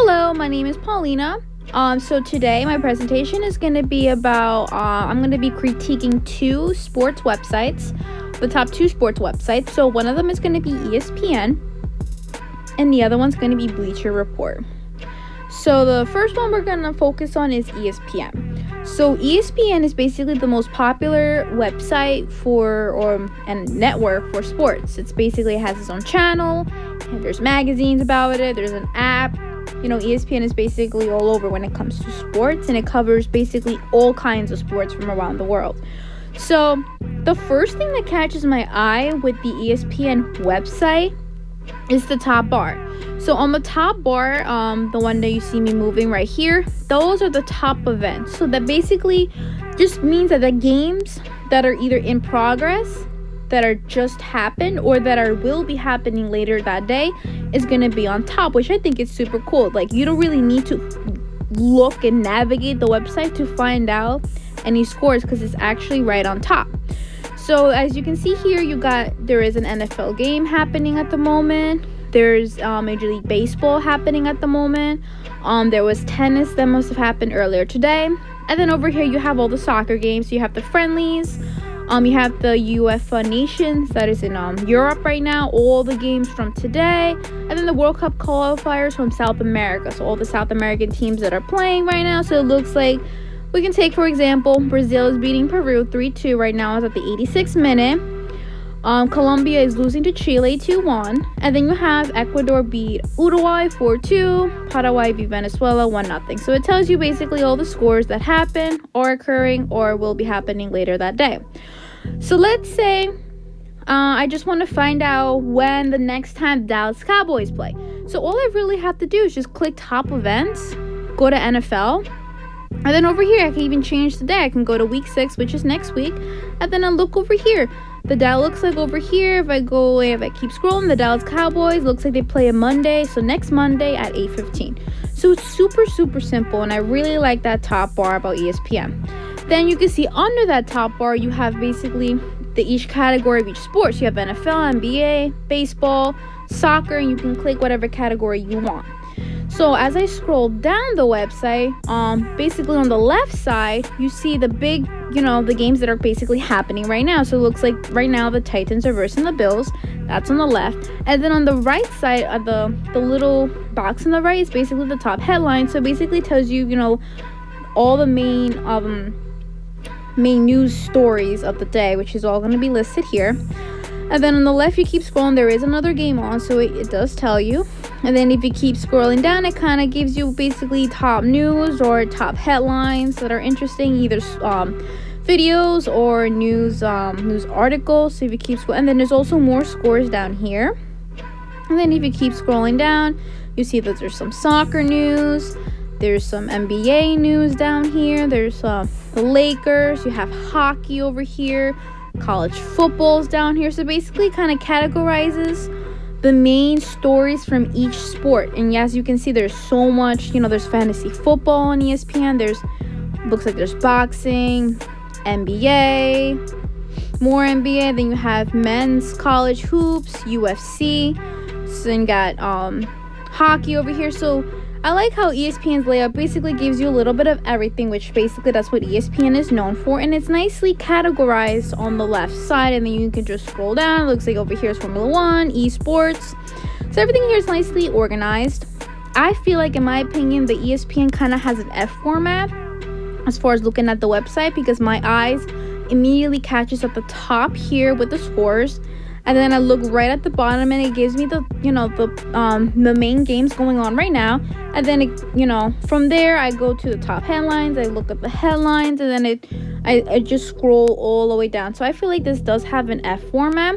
Hello, my name is Paulina. So today my presentation is going to be about, I'm going to be critiquing two sports websites, the top two sports websites. So one of them is going to be ESPN, and the other one's going to be Bleacher Report. So the first one we're going to focus on is ESPN. So ESPN is basically the most popular website and network for sports. It's basically has its own channel, and there's magazines about it, there's an app. ESPN is basically all over when it comes to sports, and it covers basically all kinds of sports from around the world. So the first thing that catches my eye with the ESPN website is the top bar. So on the top bar, the one that you see me moving right here, those are the top events. So that basically just means that the games that are either in progress, that are just happened, or that will be happening later that day is going to be on top, which I think is super cool. Like, you don't really need to look and navigate the website to find out any scores, because it's actually right on top. So as you can see here, there is an NFL game happening at the moment. There's Major League Baseball happening at the moment. There was tennis that must have happened earlier today. And then over here you have all the soccer games. You have the friendlies. You have the UEFA Nations that is in Europe right now, all the games from today, and then the World Cup qualifiers from South America, so all the South American teams that are playing right now. So it looks like we can take, for example, Brazil is beating Peru 3-2 right now. It's at the 86th minute. Colombia is losing to Chile 2-1, and then you have Ecuador beat Uruguay 4-2, Paraguay beat Venezuela 1-0. So it tells you basically all the scores that happen, or occurring, or will be happening later that day. So let's say I just want to find out when the next time Dallas Cowboys play. So all I really have to do is just click top events, go to NFL, and then over here I can even change the day. I can go to week 6, which is next week, and then I look over here. The dial looks like over here, if I keep scrolling, the Dallas Cowboys looks like they play a Monday, so next Monday at 8:15. So it's super, super simple, and I really like that top bar about ESPN. Then you can see under that top bar, you have basically each category of each sport. So you have NFL, NBA, baseball, soccer, and you can click whatever category you want. So as I scroll down the website, basically on the left side, you see the big, the games that are basically happening right now. So it looks like right now the Titans are versing the Bills. That's on the left. And then on the right side of the little box on the right is basically the top headline. So it basically tells you, all the main news stories of the day, which is all going to be listed here. And then on the left, you keep scrolling, there is another game on, so it does tell you. And then if you keep scrolling down, it kind of gives you basically top news or top headlines that are interesting, either videos or news articles. So if you keep scrolling, and then there's also more scores down here. And then if you keep scrolling down, you see that there's some soccer news. There's some NBA news down here. There's the Lakers. You have hockey over here. College football's down here. So basically kind of categorizes the main stories from each sport. And as you can see, there's so much. There's fantasy football on ESPN. Looks like there's boxing, NBA, more NBA. Then you have men's college hoops, UFC. So then you got hockey over here. So I like how ESPN's layout basically gives you a little bit of everything, which basically that's what ESPN is known for. And it's nicely categorized on the left side, and then you can just scroll down. It looks like over here is Formula 1, esports. So everything here is nicely organized. I feel like, in my opinion, the ESPN kind of has an F format as far as looking at the website, because my eyes immediately catches at the top here with the scores. And then I look right at the bottom, and it gives me the main games going on right now. And then from there I go to the top headlines. I look at the headlines, and then I just scroll all the way down. So I feel like this does have an F format,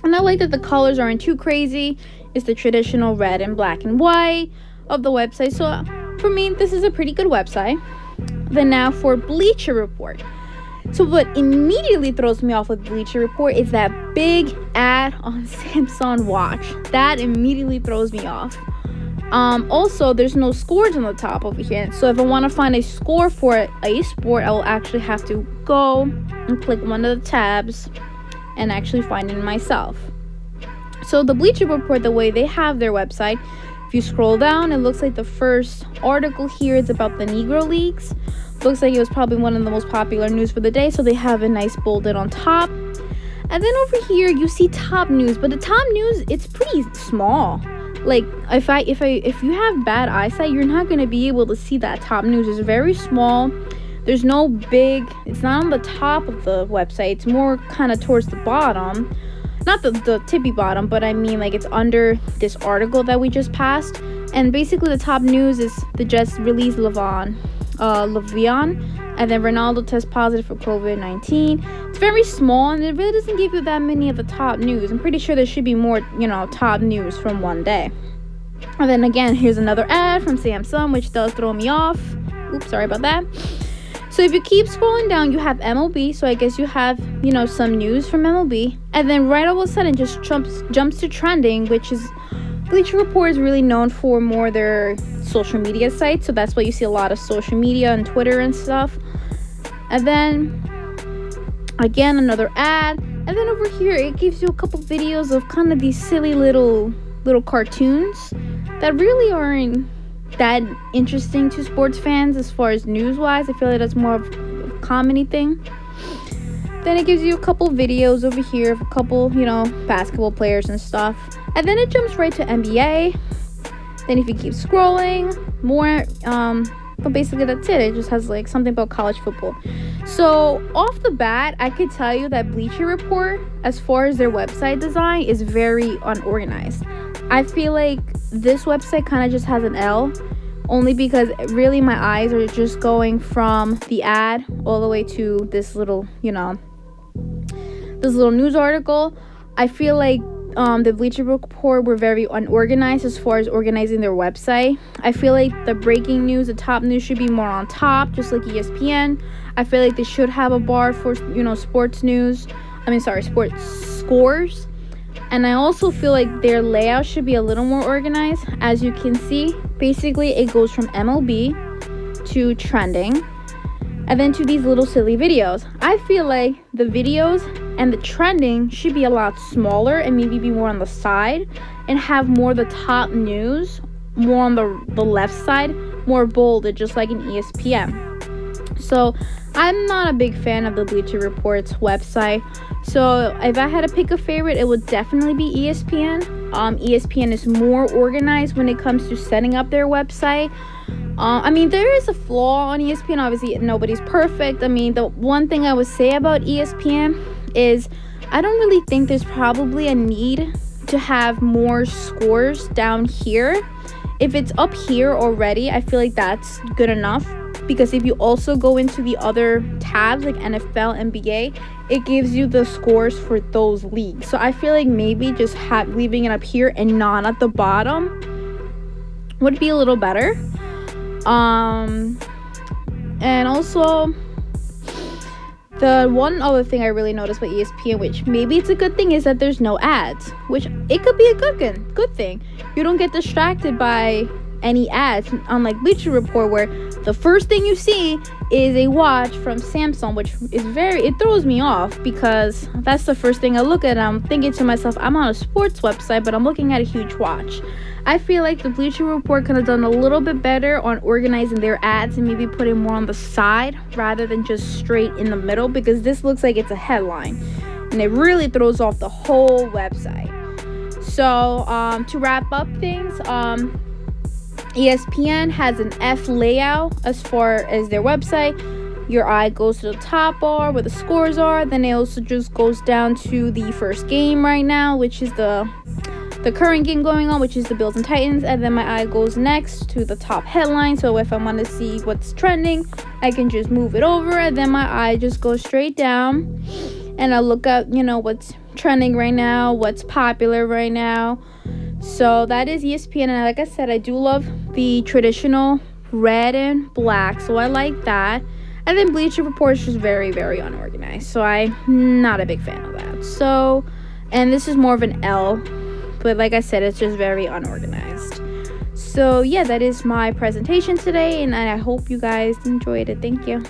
and I like that the colors aren't too crazy. It's the traditional red and black and white of the website. So for me, this is a pretty good website. Then now for Bleacher Report. So what immediately throws me off with Bleacher Report is that big ad on Samsung Watch. That immediately throws me off. Also, there's no scores on the top over here. So if I want to find a score for a sport, I will actually have to go and click one of the tabs and actually find it myself. So the Bleacher Report, the way they have their website, If you scroll down, it looks like the first article here is about the Negro Leagues. Looks like it was probably one of the most popular news for the day, so they have a nice bolded on top. And then over here you see top news, but the top news, it's pretty small. Like if you have bad eyesight, you're not going to be able to see that top news. It's very small. There's no big, it's not on the top of the website. It's more kind of towards the bottom. Not the tippy bottom, but I mean like it's under this article that we just passed. And basically the top news is the Jets release Le'Veon, and then Ronaldo tests positive for COVID-19. It's very small, and it really doesn't give you that many of the top news. I'm pretty sure there should be more, top news from one day. And then again, here's another ad from Samsung, which does throw me off. Oops, sorry about that. So if you keep scrolling down, you have MLB. So I guess you have, some news from MLB. And then right all of a sudden just jumps to trending, which is Bleacher Report is really known for more their social media sites. So that's why you see a lot of social media and Twitter and stuff. And then again, another ad. And then over here, it gives you a couple videos of kind of these silly little cartoons that really aren't that interesting to sports fans as far as news wise. I feel like that's more of a comedy thing. Then it gives you a couple videos over here of a couple, basketball players and stuff. And then it jumps right to NBA. Then if you keep scrolling, more, but basically that's it. It just has like something about college football. So off the bat, I could tell you that Bleacher Report, as far as their website design, is very unorganized. I feel like this website kind of just has an L, only because really my eyes are just going from the ad all the way to this little, this little news article. I feel like the Bleacher Report were very unorganized as far as organizing their website. I feel like the breaking news, the top news, should be more on top, just like ESPN. I feel like they should have a bar for, sports news. Sports scores. And I also feel like their layout should be a little more organized. As you can see, basically it goes from MLB to trending and then to these little silly videos. I feel like the videos and the trending should be a lot smaller and maybe be more on the side and have more of the top news, more on the left side, more bolded, just like in ESPN. So I'm not a big fan of the Bleacher Report's website. So if I had to pick a favorite, it would definitely be ESPN. ESPN is more organized when it comes to setting up their website. There is a flaw on ESPN. Obviously, nobody's perfect. The one thing I would say about ESPN is I don't really think there's probably a need to have more scores down here. If it's up here already, I feel like that's good enough. Because if you also go into the other tabs like NFL, NBA, it gives you the scores for those leagues. So I feel like maybe just leaving it up here and not at the bottom would be a little better. And also, the one other thing I really noticed with ESPN, which maybe it's a good thing, is that there's no ads. Which it could be a good thing. You don't get distracted by any ads, unlike Bleacher Report, where the first thing you see is a watch from Samsung, which is it throws me off because that's the first thing I look at. I'm thinking to myself, I'm on a sports website, but I'm looking at a huge watch. I feel like the Bleacher Report could have done a little bit better on organizing their ads and maybe putting more on the side rather than just straight in the middle, because this looks like it's a headline and it really throws off the whole website. So to wrap up things, ESPN has an F layout as far as their website. Your eye goes to the top bar where the scores are. Then it also just goes down to the first game right now, which is the current game going on, which is the Bills and Titans. And then my eye goes next to the top headline. So if I want to see what's trending, I can just move it over. And then my eye just goes straight down. And I look up, what's trending right now, what's popular right now. So that is ESPN, and like I said, I do love the traditional red and black, so I like that. And then Bleacher Report is just very, very unorganized, so I'm not a big fan of that. So, and this is more of an L, but like I said, it's just very unorganized. So yeah, that is my presentation today, and I hope you guys enjoyed it. Thank you.